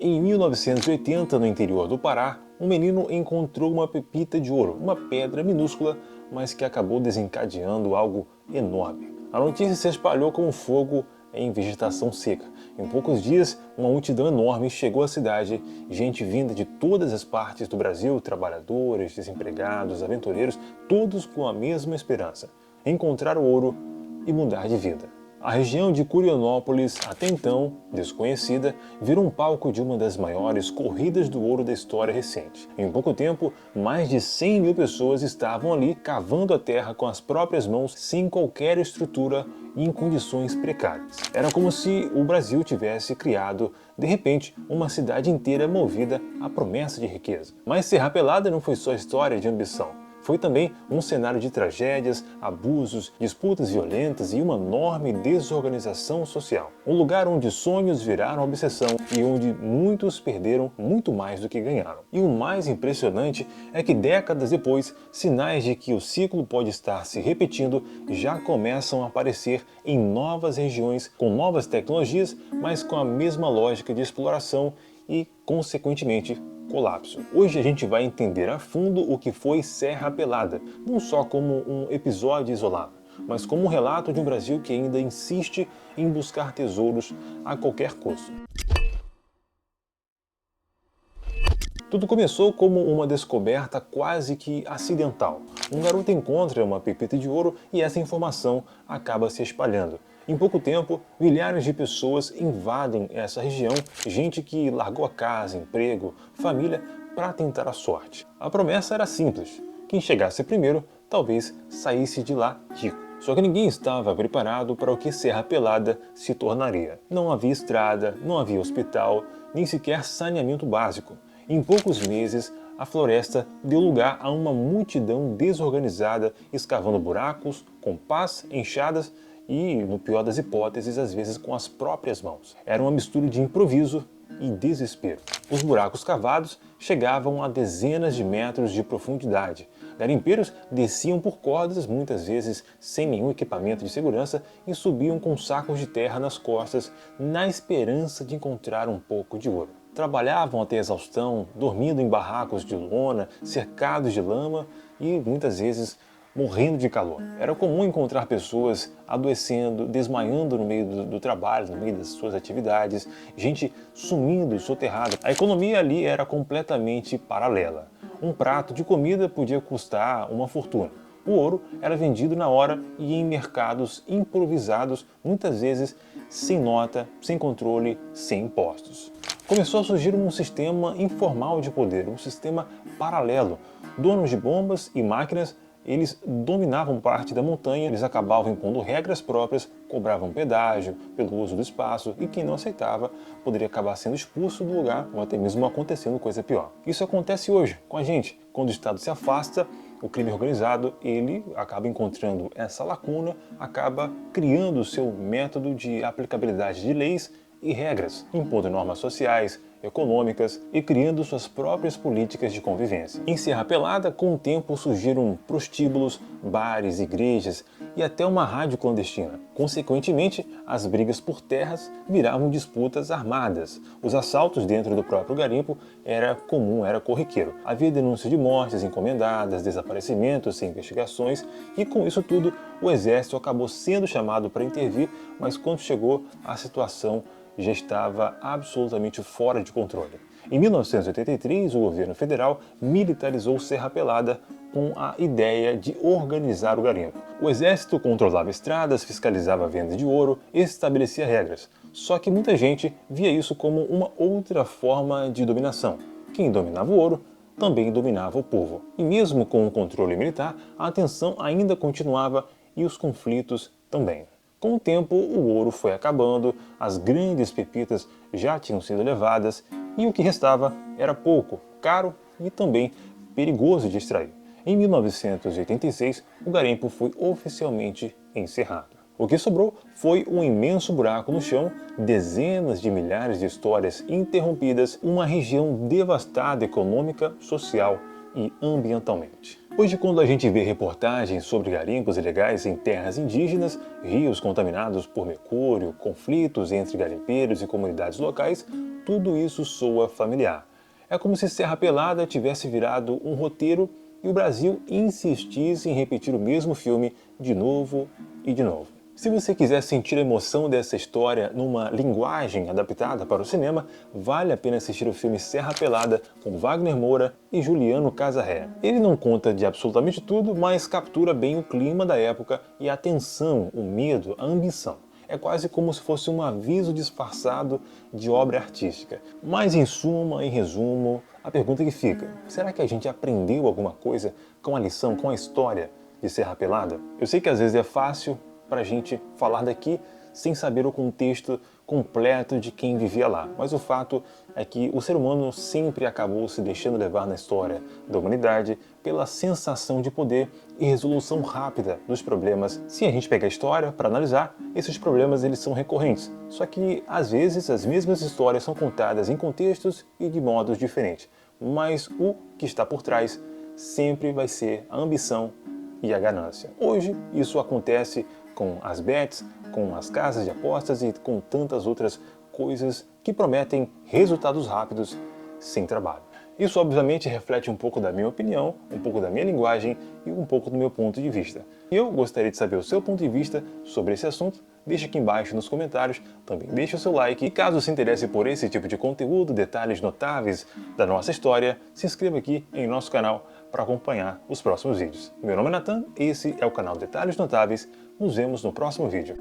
Em 1980, no interior do Pará, um menino encontrou uma pepita de ouro, uma pedra minúscula, mas que acabou desencadeando algo enorme. A notícia se espalhou como fogo em vegetação seca. Em poucos dias, uma multidão enorme chegou à cidade, gente vinda de todas as partes do Brasil, trabalhadores, desempregados, aventureiros, todos com a mesma esperança: encontrar o ouro e mudar de vida. A região de Curionópolis, até então desconhecida, virou um palco de uma das maiores corridas do ouro da história recente. Em pouco tempo, mais de 100 mil pessoas estavam ali cavando a terra com as próprias mãos, sem qualquer estrutura e em condições precárias. Era como se o Brasil tivesse criado, de repente, uma cidade inteira movida à promessa de riqueza. Mas Serra Pelada não foi só história de ambição. Foi também um cenário de tragédias, abusos, disputas violentas e uma enorme desorganização social. Um lugar onde sonhos viraram obsessão e onde muitos perderam muito mais do que ganharam. E o mais impressionante é que décadas depois, sinais de que o ciclo pode estar se repetindo já começam a aparecer em novas regiões, com novas tecnologias, mas com a mesma lógica de exploração e, consequentemente, colapso. Hoje a gente vai entender a fundo o que foi Serra Pelada, não só como um episódio isolado, mas como um relato de um Brasil que ainda insiste em buscar tesouros a qualquer custo. Tudo começou como uma descoberta quase que acidental. Um garoto encontra uma pepita de ouro e essa informação acaba se espalhando. Em pouco tempo, milhares de pessoas invadem essa região, gente que largou a casa, emprego, família para tentar a sorte. A promessa era simples: quem chegasse primeiro talvez saísse de lá rico. Só que ninguém estava preparado para o que Serra Pelada se tornaria. Não havia estrada, não havia hospital, nem sequer saneamento básico. Em poucos meses, a floresta deu lugar a uma multidão desorganizada, escavando buracos com pás, enxadas e, no pior das hipóteses, às vezes com as próprias mãos. Era uma mistura de improviso e desespero. Os buracos cavados chegavam a dezenas de metros de profundidade. Garimpeiros desciam por cordas, muitas vezes sem nenhum equipamento de segurança, e subiam com sacos de terra nas costas, na esperança de encontrar um pouco de ouro. Trabalhavam até exaustão, dormindo em barracos de lona, cercados de lama e, muitas vezes, morrendo de calor. Era comum encontrar pessoas adoecendo, desmaiando no meio do trabalho, no meio das suas atividades, gente sumindo, soterrada. A economia ali era completamente paralela. Um prato de comida podia custar uma fortuna. O ouro era vendido na hora e em mercados improvisados, muitas vezes sem nota, sem controle, sem impostos. Começou a surgir um sistema informal de poder, um sistema paralelo. Donos de bombas e máquinas, eles dominavam parte da montanha, eles acabavam impondo regras próprias, cobravam pedágio pelo uso do espaço e quem não aceitava poderia acabar sendo expulso do lugar ou até mesmo acontecendo coisa pior. Isso acontece hoje com a gente. Quando o Estado se afasta, o crime organizado, ele acaba encontrando essa lacuna, acaba criando o seu método de aplicabilidade de leis e regras, impondo normas sociais, econômicas e criando suas próprias políticas de convivência. Em Serra Pelada, com o tempo surgiram prostíbulos, bares, igrejas e até uma rádio clandestina. Consequentemente, as brigas por terras viravam disputas armadas. Os assaltos dentro do próprio garimpo era comum, era corriqueiro. Havia denúncias de mortes encomendadas, desaparecimentos sem investigações e com isso tudo o exército acabou sendo chamado para intervir, mas quando chegou a situação já estava absolutamente fora de controle. Em 1983, o governo federal militarizou Serra Pelada com a ideia de organizar o garimpo. O exército controlava estradas, fiscalizava a venda de ouro e estabelecia regras. Só que muita gente via isso como uma outra forma de dominação. Quem dominava o ouro também dominava o povo. E mesmo com o controle militar, a tensão ainda continuava e os conflitos também. Com o tempo, o ouro foi acabando, as grandes pepitas já tinham sido levadas e o que restava era pouco, caro e também perigoso de extrair. Em 1986, o garimpo foi oficialmente encerrado. O que sobrou foi um imenso buraco no chão, dezenas de milhares de histórias interrompidas, uma região devastada econômica, social e ambientalmente. Hoje, quando a gente vê reportagens sobre garimpos ilegais em terras indígenas, rios contaminados por mercúrio, conflitos entre garimpeiros e comunidades locais, tudo isso soa familiar. É como se Serra Pelada tivesse virado um roteiro e o Brasil insistisse em repetir o mesmo filme de novo e de novo. Se você quiser sentir a emoção dessa história numa linguagem adaptada para o cinema, vale a pena assistir o filme Serra Pelada com Wagner Moura e Juliano Casarré. Ele não conta de absolutamente tudo, mas captura bem o clima da época e a tensão, o medo, a ambição. É quase como se fosse um aviso disfarçado de obra artística. Mas em suma, em resumo, a pergunta que fica: será que a gente aprendeu alguma coisa com a lição, com a história de Serra Pelada? Eu sei que às vezes é fácil para a gente falar daqui sem saber o contexto completo de quem vivia lá. Mas o fato é que o ser humano sempre acabou se deixando levar na história da humanidade pela sensação de poder e resolução rápida dos problemas. Se a gente pegar a história para analisar, esses problemas eles são recorrentes. Só que às vezes as mesmas histórias são contadas em contextos e de modos diferentes. Mas o que está por trás sempre vai ser a ambição e a ganância. Hoje isso acontece com as bets, com as casas de apostas e com tantas outras coisas que prometem resultados rápidos sem trabalho. Isso obviamente reflete um pouco da minha opinião, um pouco da minha linguagem e um pouco do meu ponto de vista. E eu gostaria de saber o seu ponto de vista sobre esse assunto. Deixe aqui embaixo nos comentários, também deixe o seu like e caso se interesse por esse tipo de conteúdo, detalhes notáveis da nossa história, se inscreva aqui em nosso canal para acompanhar os próximos vídeos. Meu nome é Nathan, esse é o canal Detalhes Notáveis, nos vemos no próximo vídeo.